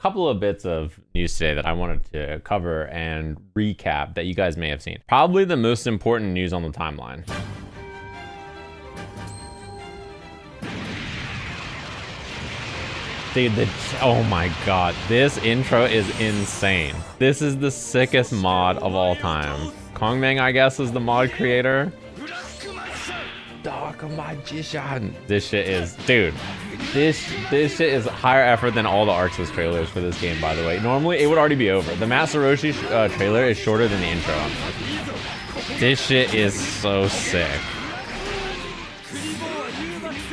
couple of bits of news today that I wanted to cover and recap that you guys may have seen. Probably the most important news on the timeline. Dude, oh my god, this intro is insane. This is the sickest mod of all time. Kongbang, I guess, is the mod creator. Dark Magician. This shit is, dude, this shit is higher effort than all the Arxis trailers for this game, by the way. Normally, it would already be over. The Masaroshi trailer is shorter than the intro on this. This shit is so sick.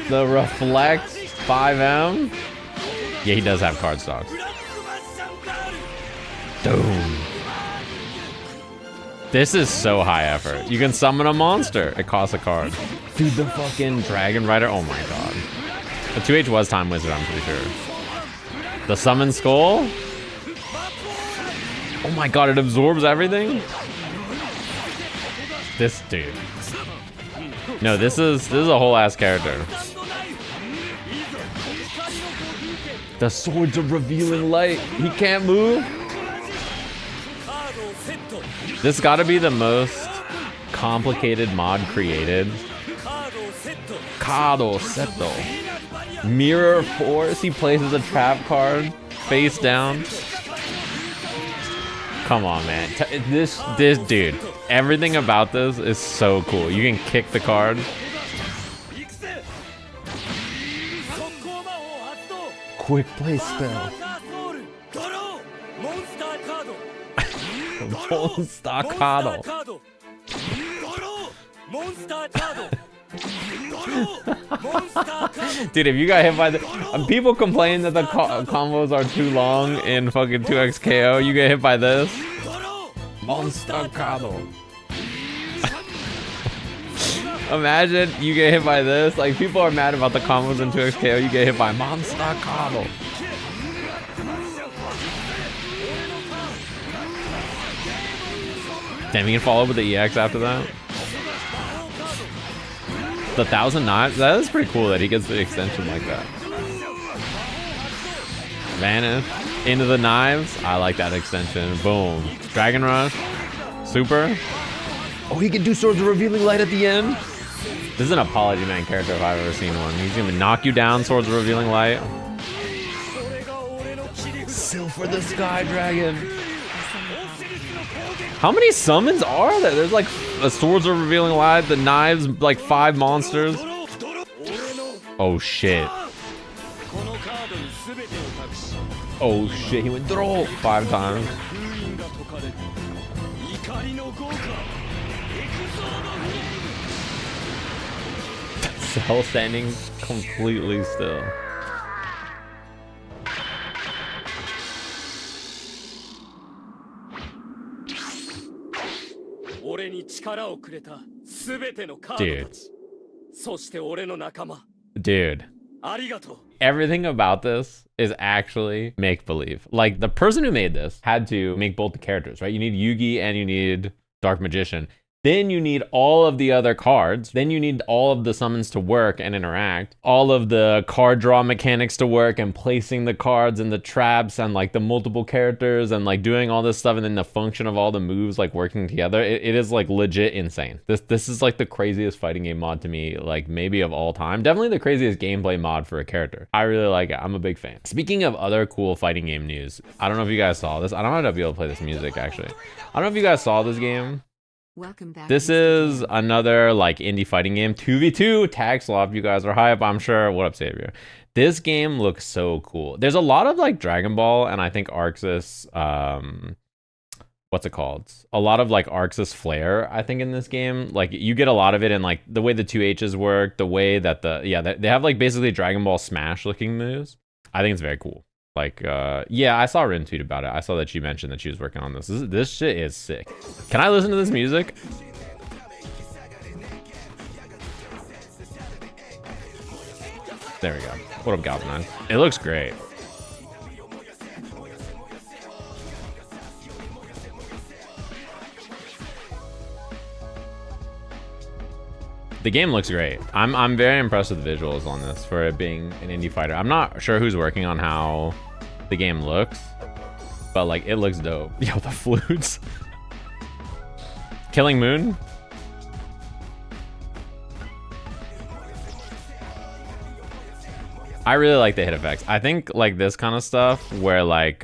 The Reflect 5M. Yeah, he does have card stocks. Boom. This is so high effort. You can summon a monster. It costs a card. Dude, the fucking Dragon Rider. Oh my god. The 2H was Time Wizard, I'm pretty sure. The Summon Skull. Oh my god, it absorbs everything? This dude. No, this is a whole ass character. The Swords of Revealing Light. He can't move. This gotta be the most complicated mod created. Kado Seto. Mirror Force. He places a trap card face down. Come on, man. This dude. Everything about this is so cool. You can kick the card. Quick play spell. Monster Dude, if you got hit by the people complain that the combos are too long in fucking 2x KO, you get hit by this. Monster Kado. Imagine you get hit by this. Like, people are mad about the combos in 2x KO, you get hit by Monster Kado. Damn, you can follow up with the EX after that. The 1,000 knives, that is pretty cool that he gets the extension like that. Vanish into the knives. I like that extension. Boom. Dragon Rush. Super. Oh, he can do Swords of Revealing Light at the end. This is an Apology Man character if I've ever seen one. He's gonna knock you down, Swords of Revealing Light. Silver the Sky Dragon. How many summons are there? There's like a Swords of Revealing Light, the knives, like 5 monsters. Oh shit. Oh shit, he went throw 5 times. Cell standing completely still. Dude, everything about this is actually make-believe. Like, the person who made this had to make both the characters, right? You need Yugi and you need Dark Magician. Then you need all of the other cards. Then you need all of the summons to work and interact. All of the card draw mechanics to work and placing the cards and the traps and like the multiple characters and like doing all this stuff, and then the function of all the moves like working together. It is like legit insane. This is like the craziest fighting game mod to me, like maybe of all time. Definitely the craziest gameplay mod for a character. I really like it. I'm a big fan. Speaking of other cool fighting game news, I don't know if you guys saw this. I don't know how to be able to play this music actually. I don't know if you guys saw this game. Welcome back. This is another like indie fighting game, 2v2 tag swap. You guys are hype, I'm sure. What up, Savior? This game looks so cool. There's a lot of like Dragon Ball and I think Arxis, what's it called? A lot of like Arxis flair, I think, in this game. Like, you get a lot of it in like the way the 2H's work, the way that they have like basically Dragon Ball Smash looking moves. I think it's very cool. Like, yeah, I saw Rin tweet about it. I saw that she mentioned that she was working on this. This shit is sick. Can I listen to this music? There we go. What up, Galvanize? It looks great. The game looks great. I'm very impressed with the visuals on this for it being an indie fighter. I'm not sure who's working on how the game looks, but like it looks dope. Yo, the flutes. Killing Moon. I really like the hit effects. I think like this kind of stuff where like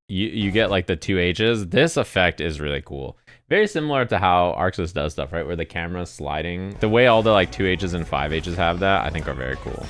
you get like the 2 H's. This effect is really cool. Very similar to how Arxis does stuff, right? Where the camera's sliding. The way all the like 2 H's and 5 H's have that, I think are very cool.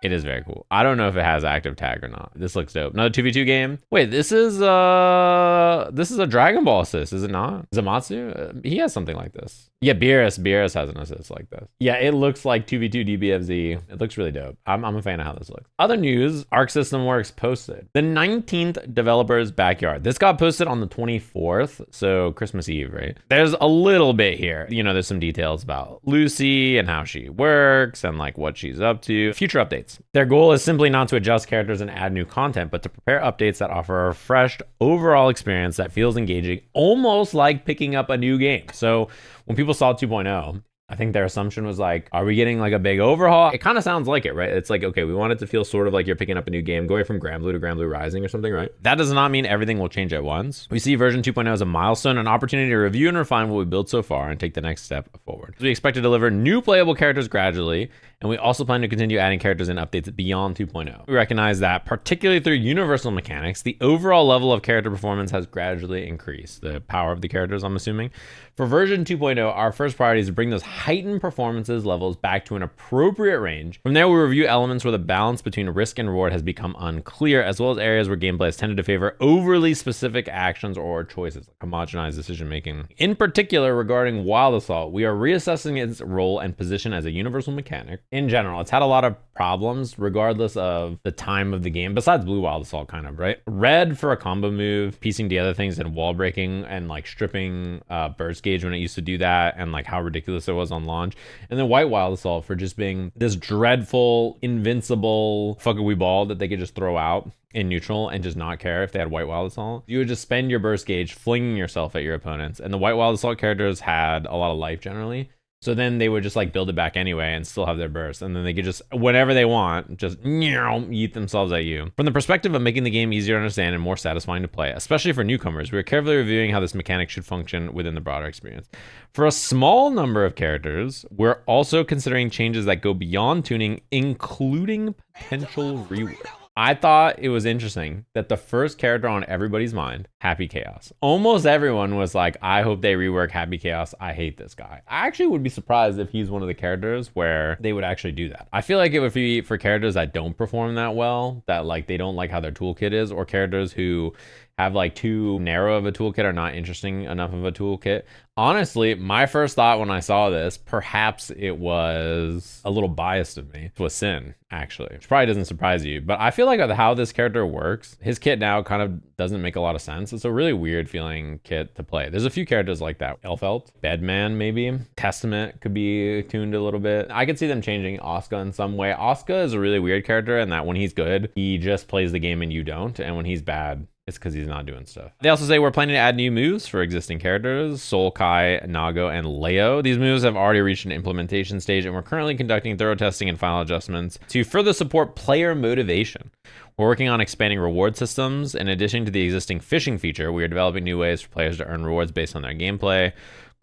It is very cool. I don't know if it has active tag or not. This looks dope. Another 2v2 game. Wait, this is a Dragon Ball assist, is it not? Zamatsu? He has something like this. Yeah, Beerus has an assist like this. Yeah, it looks like 2v2 DBFZ. It looks really dope. I'm a fan of how this looks. Other news, Arc System Works posted the 19th developer's backyard. This got posted on the 24th, so Christmas Eve, right? There's a little bit here. You know, there's some details about Lucy and how she works and like what she's up to. Future updates. Their goal is simply not to adjust characters and add new content, but to prepare updates that offer a refreshed overall experience that feels engaging, almost like picking up a new game. So when people saw 2.0, I think their assumption was like, are we getting like a big overhaul? It kind of sounds like it, right? It's like, okay, we want it to feel sort of like you're picking up a new game, going from Granblue to Granblue Rising or something, right? That does not mean everything will change at once. We see version 2.0 as a milestone, an opportunity to review and refine what we built so far and take the next step forward. We expect to deliver new playable characters gradually, and we also plan to continue adding characters and updates beyond 2.0. We recognize that, particularly through universal mechanics, the overall level of character performance has gradually increased. The power of the characters, I'm assuming. For version 2.0, our first priority is to bring those heightened performances levels back to an appropriate range. From there, we review elements where the balance between risk and reward has become unclear, as well as areas where gameplay has tended to favor overly specific actions or choices, like homogenized decision making. In particular, regarding Wild Assault, we are reassessing its role and position as a universal mechanic. In general, it's had a lot of problems regardless of the time of the game, besides Blue Wild Assault, kind of, right? Red for a combo move, piecing together things and wall breaking and like stripping burst gauge when it used to do that, and like how ridiculous it was on launch. And then White Wild Assault for just being this dreadful, invincible fuckawee ball that they could just throw out in neutral and just not care if they had White Wild Assault. You would just spend your burst gauge flinging yourself at your opponents, and the White Wild Assault characters had a lot of life generally. So then they would just like build it back anyway and still have their burst. And then they could just, whenever they want, just yeet themselves at you. From the perspective of making the game easier to understand and more satisfying to play, especially for newcomers, we are carefully reviewing how this mechanic should function within the broader experience. For a small number of characters, we're also considering changes that go beyond tuning, including potential rework. I thought it was interesting that the first character on everybody's mind, Happy Chaos. Almost everyone was like, I hope they rework Happy Chaos. I hate this guy. I actually would be surprised if he's one of the characters where they would actually do that. I feel like it would be for characters that don't perform that well, that like they don't like how their toolkit is, or characters who have like too narrow of a toolkit or not interesting enough of a toolkit. Honestly, my first thought when I saw this, perhaps it was a little biased of me, was Sin, actually, which probably doesn't surprise you. But I feel like how this character works, his kit now kind of doesn't make a lot of sense. It's a really weird feeling kit to play. There's a few characters like that. Elfelt, Bedman maybe, Testament could be tuned a little bit. I could see them changing Asuka in some way. Asuka is a really weird character in that when he's good, he just plays the game and you don't. And when he's bad, it's because he's not doing stuff. They also say we're planning to add new moves for existing characters, Soul Kai, Nago, and Leo. These moves have already reached an implementation stage, and we're currently conducting thorough testing and final adjustments to further support player motivation. We're working on expanding reward systems. In addition to the existing fishing feature, we are developing new ways for players to earn rewards based on their gameplay,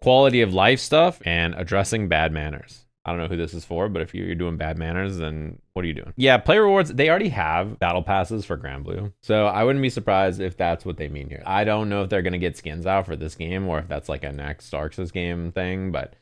quality of life stuff, and addressing bad manners. I don't know who this is for, but if you're doing bad manners, then what are you doing? Yeah, player rewards, they already have battle passes for Granblue. So I wouldn't be surprised if that's what they mean here. I don't know if they're going to get skins out for this game or if that's like a next Arxis game thing, but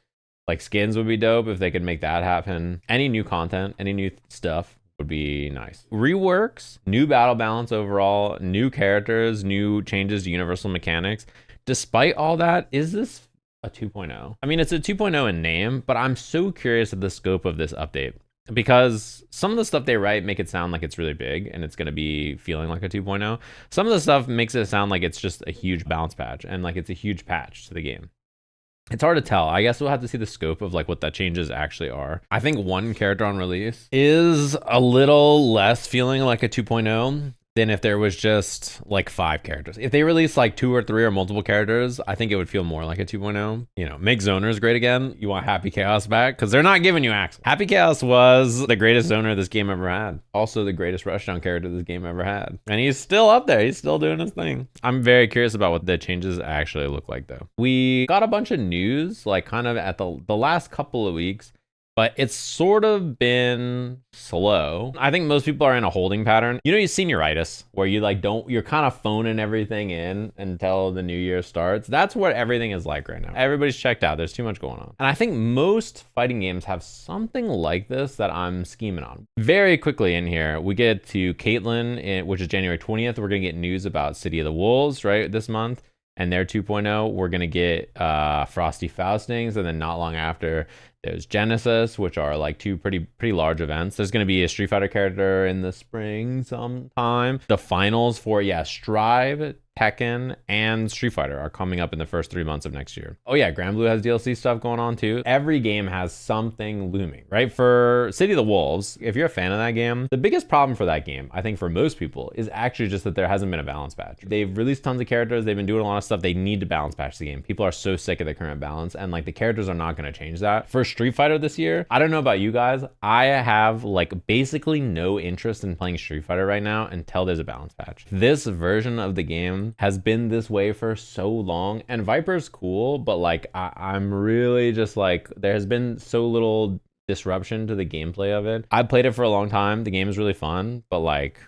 like skins would be dope if they could make that happen. Any new content, any new stuff would be nice. Reworks, new battle balance overall, new characters, new changes to universal mechanics. Despite all that, is this a 2.0? I mean, it's a 2.0 in name, but I'm so curious of the scope of this update because some of the stuff they write make it sound like it's really big and it's going to be feeling like a 2.0. Some of the stuff makes it sound like it's just a huge bounce patch and like it's a huge patch to the game. It's hard to tell. I guess we'll have to see the scope of like what the changes actually are. I think one character on release is a little less feeling like a 2.0. than if there was just like 5 characters. If they released like 2 or 3 or multiple characters, I think it would feel more like a 2.0. You know, make zoners great again. You want Happy Chaos back because they're not giving you access. Happy Chaos was the greatest zoner this game ever had. Also the greatest rushdown character this game ever had. And he's still up there. He's still doing his thing. I'm very curious about what the changes actually look like though. We got a bunch of news like kind of at the last couple of weeks, but it's sort of been slow. I think most people are in a holding pattern. You know, you senioritis, where you like you're kind of phoning everything in until the new year starts. That's what everything is like right now. Everybody's checked out. There's too much going on. And I think most fighting games have something like this that I'm scheming on. Very quickly in here, we get to Caitlyn, which is January 20th. We're gonna get news about City of the Wolves, right, this month. And their 2.0, we're gonna get Frosty Faustings, and then not long after, there's Genesis, which are like 2 pretty large events. There's gonna be a Street Fighter character in the spring sometime. The finals for Strive, Tekken, and Street Fighter are coming up in the first 3 months of next year. Oh yeah, Grand Blue has DLC stuff going on too. Every game has something looming, right? For City of the Wolves, if you're a fan of that game, the biggest problem for that game, I think for most people, is actually just that there hasn't been a balance patch. They've released tons of characters, they've been doing a lot of stuff, they need to balance patch the game. People are so sick of the current balance, and like the characters are not gonna change that. For Street Fighter this year, I don't know about you guys, I have like basically no interest in playing Street Fighter right now until there's a balance patch. This version of the game has been this way for so long, and Viper's cool, but like I'm really just like, there has been so little disruption to the gameplay of it. I played it for a long time. The game is really fun, but like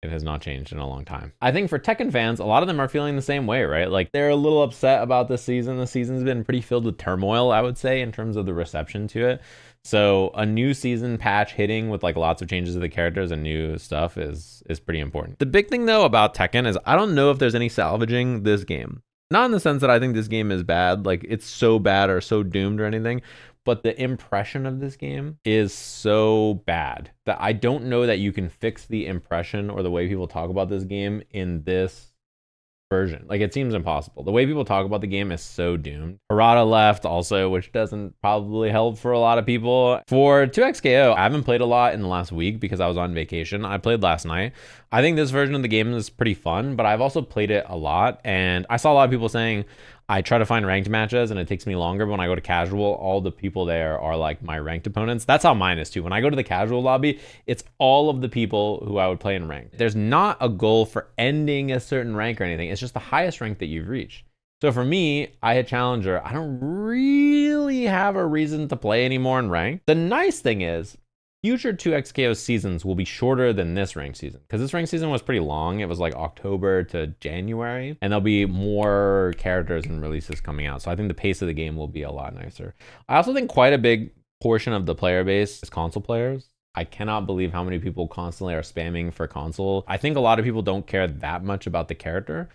it has not changed in a long time. I think for Tekken fans, a lot of them are feeling the same way, right? Like they're a little upset about this season. The season's been pretty filled with turmoil, I would say, in terms of the reception to it. So a new season patch hitting with like lots of changes to the characters and new stuff is pretty important. The big thing though about Tekken is I don't know if there's any salvaging this game. Not in the sense that I think this game is bad, like it's so bad or so doomed or anything, but the impression of this game is so bad that I don't know that you can fix the impression or the way people talk about this game in this version. Like it seems impossible. The way people talk about the game is so doomed. Harada left also, which doesn't probably help for a lot of people. For 2XKO, I haven't played a lot in the last week because I was on vacation. I played last night. I think this version of the game is pretty fun, but I've also played it a lot, and I saw a lot of people saying I try to find ranked matches and it takes me longer, but when I go to casual, all the people there are like my ranked opponents. That's how mine is too. When I go to the casual lobby, it's all of the people who I would play in ranked. There's not a goal for ending a certain rank or anything. It's just the highest rank that you've reached. So for me, I hit Challenger. I don't really have a reason to play anymore in ranked. The nice thing is, future 2XKO seasons will be shorter than this ranked season, because this ranked season was pretty long. It was like October to January, and there'll be more characters and releases coming out. So I think the pace of the game will be a lot nicer. I also think quite a big portion of the player base is console players. I cannot believe how many people constantly are spamming for console. I think a lot of people don't care that much about the character.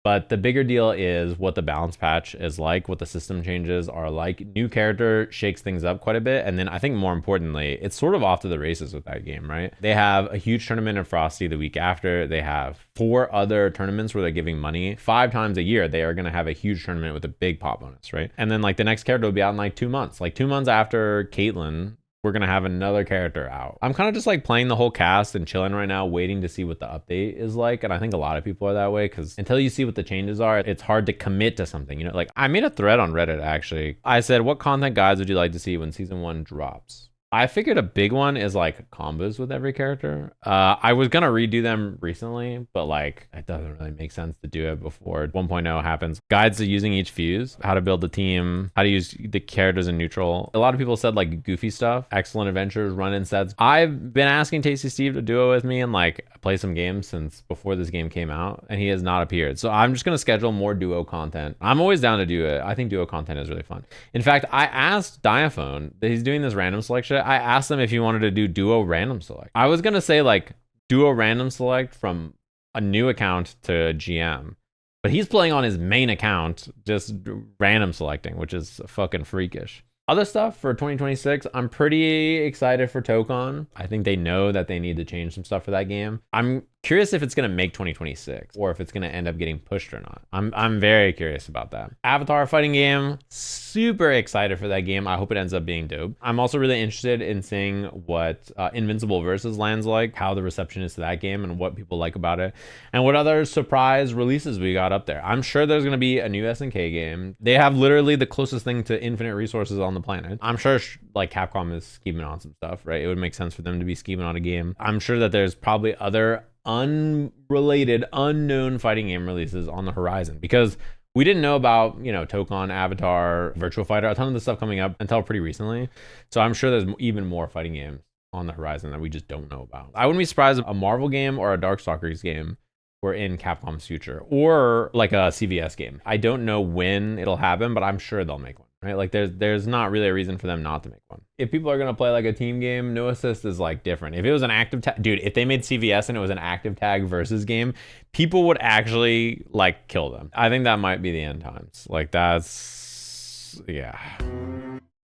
But the bigger deal is what the balance patch is like, what the system changes are like. New character shakes things up quite a bit. And then I think more importantly, it's sort of off to the races with that game, right? They have a huge tournament in Frosty the week after. They have 4 other tournaments where they're giving money. 5 times a year, they are going to have a huge tournament with a big pop bonus, right? And then like the next character will be out in like 2 months. Like 2 months after Caitlyn, we're going to have another character out. I'm kind of just like playing the whole cast and chilling right now, waiting to see what the update is like. And I think a lot of people are that way, because until you see what the changes are, it's hard to commit to something. You know, like I made a thread on Reddit, actually. I said, what content guides would you like to see when season 1 drops? I figured a big one is like combos with every character. I was gonna redo them recently, but like it doesn't really make sense to do it before 1.0 happens. Guides to using each fuse, how to build the team, how to use the characters in neutral. A lot of people said like goofy stuff, excellent adventures, run-in sets. I've been asking Tasty Steve to duo with me and like play some games since before this game came out, and he has not appeared. So I'm just gonna schedule more duo content. I'm always down to do it. I think duo content is really fun. In fact, I asked Diaphone that he's doing this random selection. I asked him if he wanted to do duo random select. I was gonna say like duo random select from a new account to GM, but he's playing on his main account, just random selecting, which is fucking freakish. Other stuff for 2026, I'm pretty excited for Tokon. I think they know that they need to change some stuff for that game. I'm curious if it's gonna make 2026 or if it's gonna end up getting pushed or not. I'm very curious about that. Avatar fighting game, super excited for that game. I hope it ends up being dope. I'm also really interested in seeing what Invincible Versus lands like, how the reception is to that game and what people like about it, and what other surprise releases we got up there. I'm sure there's gonna be a new SNK game. They have literally the closest thing to infinite resources on the planet. I'm sure like Capcom is scheming on some stuff, right? It would make sense for them to be scheming on a game. I'm sure that there's probably other unrelated, unknown fighting game releases on the horizon, because we didn't know about, you know, Tokon, Avatar, Virtual Fighter, a ton of this stuff coming up until pretty recently. So I'm sure there's even more fighting games on the horizon that we just don't know about. I wouldn't be surprised if a Marvel game or a Darkstalkers game were in Capcom's future, or like a CVS game. I don't know when it'll happen, but I'm sure they'll make one, right? Like there's not really a reason for them not to make one. If people are gonna play like a team game, no assist is like different. If it was an active tag, dude, if they made CVS and it was an active tag versus game, people would actually like kill them. I think that might be the end times. Like that's, yeah.